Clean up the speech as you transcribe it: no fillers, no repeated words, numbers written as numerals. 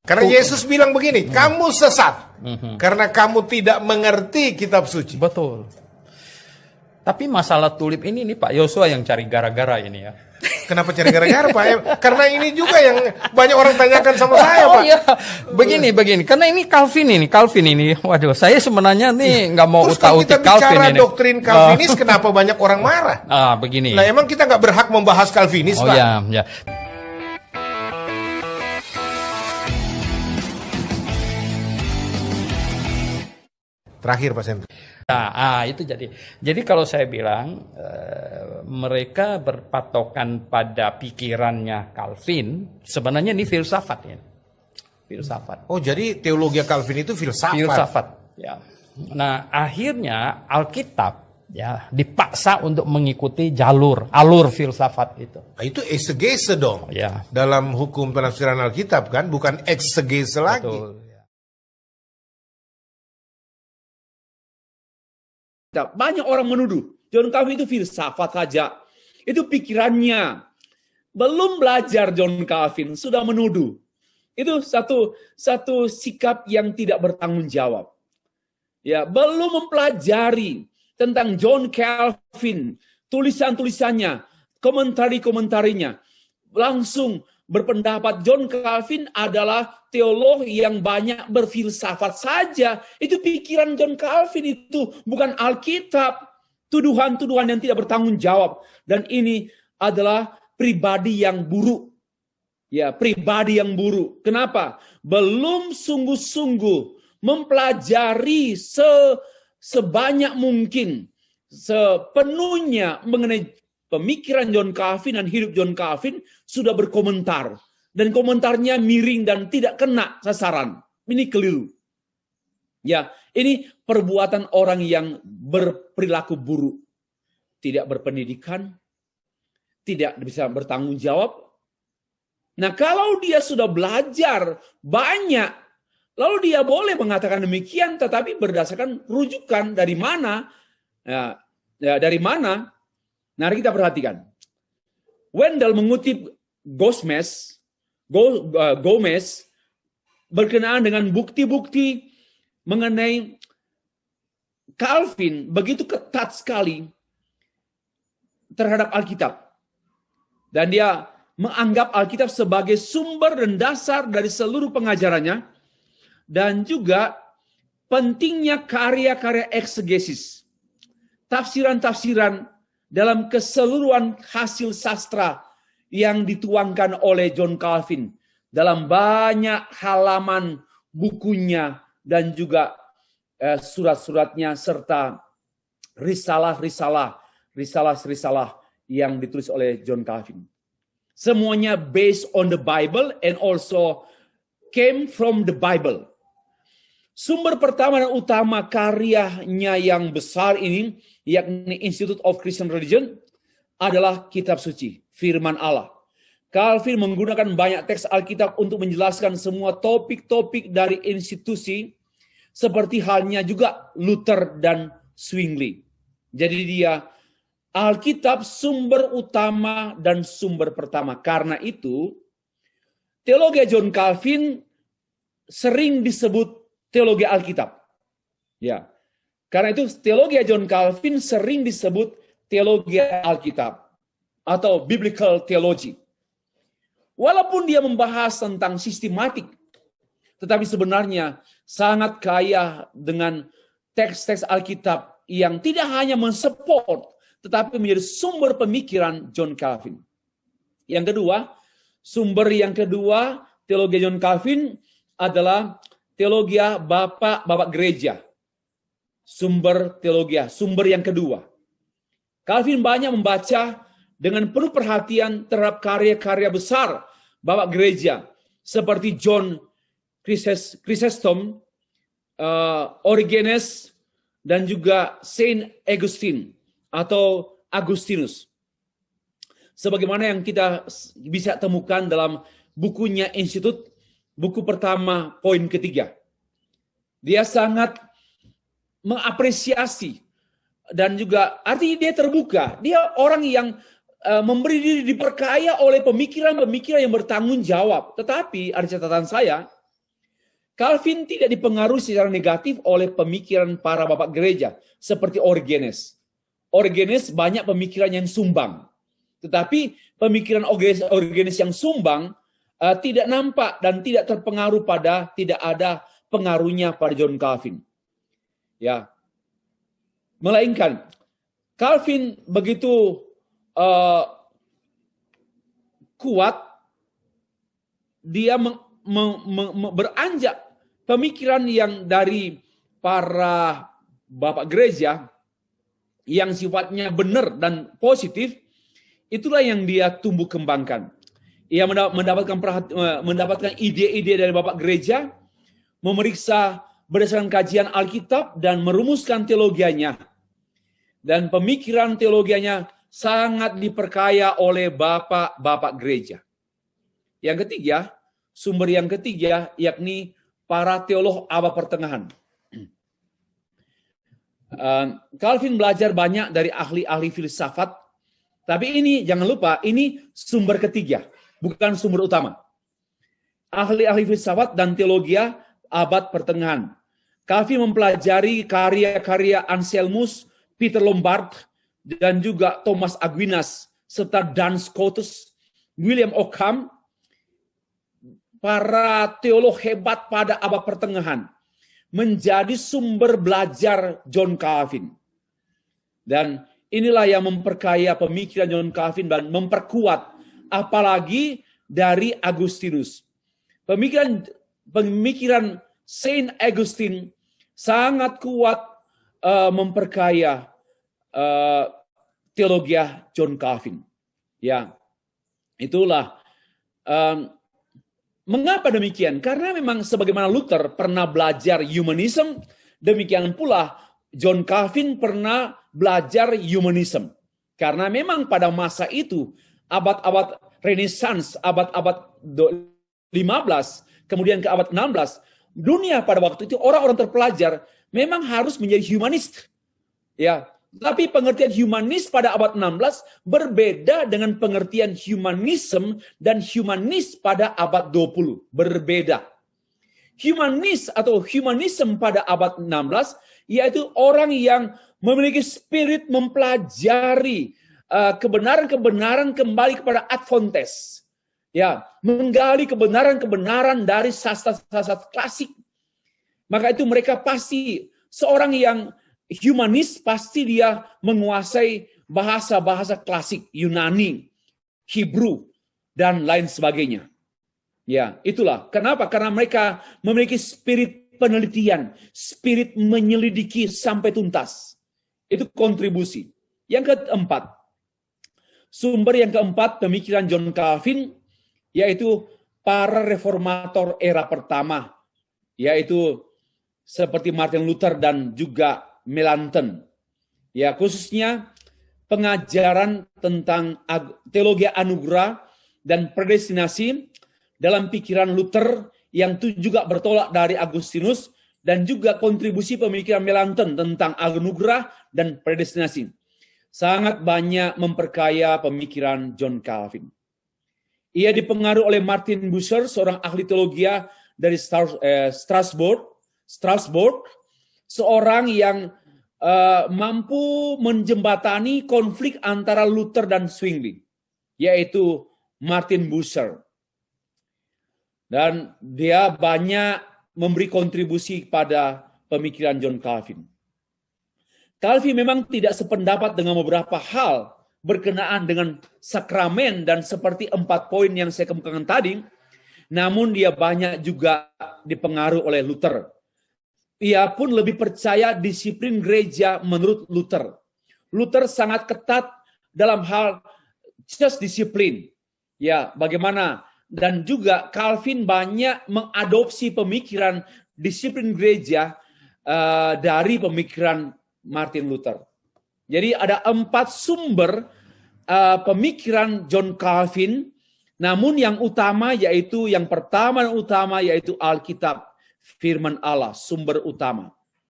Karena Yesus bilang begini, kamu sesat karena kamu tidak mengerti kitab suci. Betul. Tapi masalah tulip ini nih Pak Yosua yang cari gara-gara ini ya. Kenapa cari gara-gara Pak? Karena ini juga yang banyak orang tanyakan sama saya Pak. Iya, begini. Karena ini Calvin ini. Waduh, saya sebenarnya nih nggak mau utak-utik Calvin ini. Terus kalau kita bicara doktrin Calvinis, kenapa banyak orang marah? Begini. Nah, emang kita nggak berhak membahas Calvinis Pak? Ya. Terakhir Pak Sentri. Itu jadi kalau saya bilang mereka berpatokan pada pikirannya Calvin, sebenarnya ini filsafat ya. Filsafat. Oh, jadi teologi Calvin itu filsafat. Filsafat, ya. Nah, akhirnya Alkitab ya dipaksa untuk mengikuti alur filsafat itu. Nah, itu eksegese dong. Ya. Dalam hukum penafsiran Alkitab kan, bukan eksegese lagi. Betul. Banyak orang menuduh John Calvin itu filsafat saja. Itu pikirannya. Belum belajar John Calvin sudah menuduh. Itu satu sikap yang tidak bertanggung jawab. Ya, belum mempelajari tentang John Calvin, tulisan-tulisannya, komentari-komentarinya. Langsung berpendapat John Calvin adalah teolog yang banyak berfilsafat saja. Itu pikiran John Calvin itu, bukan Alkitab. Tuduhan-tuduhan yang tidak bertanggung jawab. Dan ini adalah pribadi yang buruk. Ya, pribadi yang buruk. Kenapa? Belum sungguh-sungguh mempelajari sebanyak mungkin, sepenuhnya mengenai pemikiran John Calvin dan hidup John Calvin, sudah berkomentar. Dan komentarnya miring dan tidak kena sasaran. Ini keliru. Ya, ini perbuatan orang yang berperilaku buruk. Tidak berpendidikan, tidak bisa bertanggung jawab. Nah, kalau dia sudah belajar banyak, lalu dia boleh mengatakan demikian, tetapi berdasarkan rujukan dari mana? Dari mana? Mari kita perhatikan. Wendell mengutip Gomez berkenaan dengan bukti-bukti mengenai Calvin begitu ketat sekali terhadap Alkitab. Dan dia menganggap Alkitab sebagai sumber dan dasar dari seluruh pengajarannya. Dan juga pentingnya karya-karya eksegesis. Tafsiran-tafsiran dalam keseluruhan hasil sastra yang dituangkan oleh John Calvin dalam banyak halaman bukunya dan juga surat-suratnya serta risalah-risalah yang ditulis oleh John Calvin. Semuanya based on the Bible and also came from the Bible. Sumber pertama dan utama karyanya yang besar ini, yakni Institute of Christian Religion, adalah kitab suci, firman Allah. Calvin menggunakan banyak teks Alkitab untuk menjelaskan semua topik-topik dari institusi, seperti halnya juga Luther dan Zwingli. Jadi dia Alkitab sumber utama dan sumber pertama. Karena itu, teologi John Calvin sering disebut teologi Alkitab. Ya. Karena itu teologi John Calvin sering disebut teologi Alkitab atau biblical theology. Walaupun dia membahas tentang sistematik, tetapi sebenarnya sangat kaya dengan teks-teks Alkitab yang tidak hanya mensupport, tetapi menjadi sumber pemikiran John Calvin. Yang kedua, sumber yang kedua teologi John Calvin adalah teologi Bapak Gereja. Sumber yang kedua. Calvin banyak membaca dengan penuh perhatian terhadap karya-karya besar Bapak Gereja seperti John Chrysostom, Origenes, dan juga Saint Augustine atau Agustinus. Sebagaimana yang kita bisa temukan dalam bukunya Institut, buku pertama, poin ketiga. Dia sangat mengapresiasi dan juga artinya dia terbuka. Dia orang yang memberi diri diperkaya oleh pemikiran-pemikiran yang bertanggung jawab. Tetapi ada catatan saya, Calvin tidak dipengaruhi secara negatif oleh pemikiran para bapak gereja seperti Origenes. Origenes banyak pemikiran yang sumbang. Tetapi pemikiran Origenes yang sumbang tidak nampak dan tidak terpengaruh tidak ada pengaruhnya pada John Calvin. Ya. Melainkan Calvin begitu kuat, dia beranjak pemikiran yang dari para bapak gereja yang sifatnya benar dan positif, itulah yang dia tumbuh kembangkan. Ia mendapatkan ide-ide dari bapak gereja, memeriksa berdasarkan kajian Alkitab dan merumuskan teologianya. Dan pemikiran teologianya sangat diperkaya oleh bapak-bapak gereja. Yang ketiga, sumber yang ketiga yakni para teolog abad pertengahan. Calvin belajar banyak dari ahli-ahli filsafat, tapi ini jangan lupa, ini sumber ketiga, bukan sumber utama. Ahli-ahli filsafat dan teologi abad pertengahan. Calvin mempelajari karya-karya Anselmus, Peter Lombard, dan juga Thomas Aquinas, serta Duns Scotus, William Ockham, para teolog hebat pada abad pertengahan, menjadi sumber belajar John Calvin. Dan inilah yang memperkaya pemikiran John Calvin dan memperkuat, apalagi dari Agustinus. Pemikiran Saint Augustine sangat kuat memperkaya teologi John Calvin. Ya, itulah mengapa demikian? Karena memang sebagaimana Luther pernah belajar humanism, demikian pula John Calvin pernah belajar humanism. Karena memang pada masa itu, abad-abad Renaissance, abad-abad 15, kemudian ke abad 16, dunia pada waktu itu orang-orang terpelajar memang harus menjadi humanis. Ya, tapi pengertian humanis pada abad 16 berbeda dengan pengertian humanism dan humanis pada abad 20. Berbeda. Humanis atau humanism pada abad 16 yaitu orang yang memiliki spirit mempelajari kebenaran-kebenaran kembali kepada ad fontes. Ya, menggali kebenaran-kebenaran dari sastra-sastra klasik. Maka itu mereka pasti seorang yang humanis pasti dia menguasai bahasa-bahasa klasik, Yunani, Hebrew, dan lain sebagainya. Ya, itulah. Kenapa? Karena mereka memiliki spirit penelitian, spirit menyelidiki sampai tuntas. Itu kontribusi. Yang keempat, sumber yang keempat pemikiran John Calvin, yaitu para reformator era pertama, yaitu seperti Martin Luther dan juga Melanchthon. Ya, khususnya pengajaran tentang teologi anugerah dan predestinasi dalam pikiran Luther yang juga bertolak dari Agustinus dan juga kontribusi pemikiran Melanchthon tentang anugerah dan predestinasi. Sangat banyak memperkaya pemikiran John Calvin. Ia dipengaruhi oleh Martin Bucer, seorang ahli teologi dari Strasbourg, seorang yang mampu menjembatani konflik antara Luther dan Zwingli, yaitu Martin Bucer. Dan dia banyak memberi kontribusi pada pemikiran John Calvin. Calvin memang tidak sependapat dengan beberapa hal berkenaan dengan sakramen dan seperti 4 poin yang saya kemukakan tadi, namun dia banyak juga dipengaruhi oleh Luther. Ia pun lebih percaya disiplin gereja menurut Luther. Luther sangat ketat dalam hal just disiplin. Ya, bagaimana? Dan juga Calvin banyak mengadopsi pemikiran disiplin gereja dari pemikiran Martin Luther. Jadi ada 4 sumber pemikiran John Calvin, namun yang pertama yaitu Alkitab, firman Allah, sumber utama.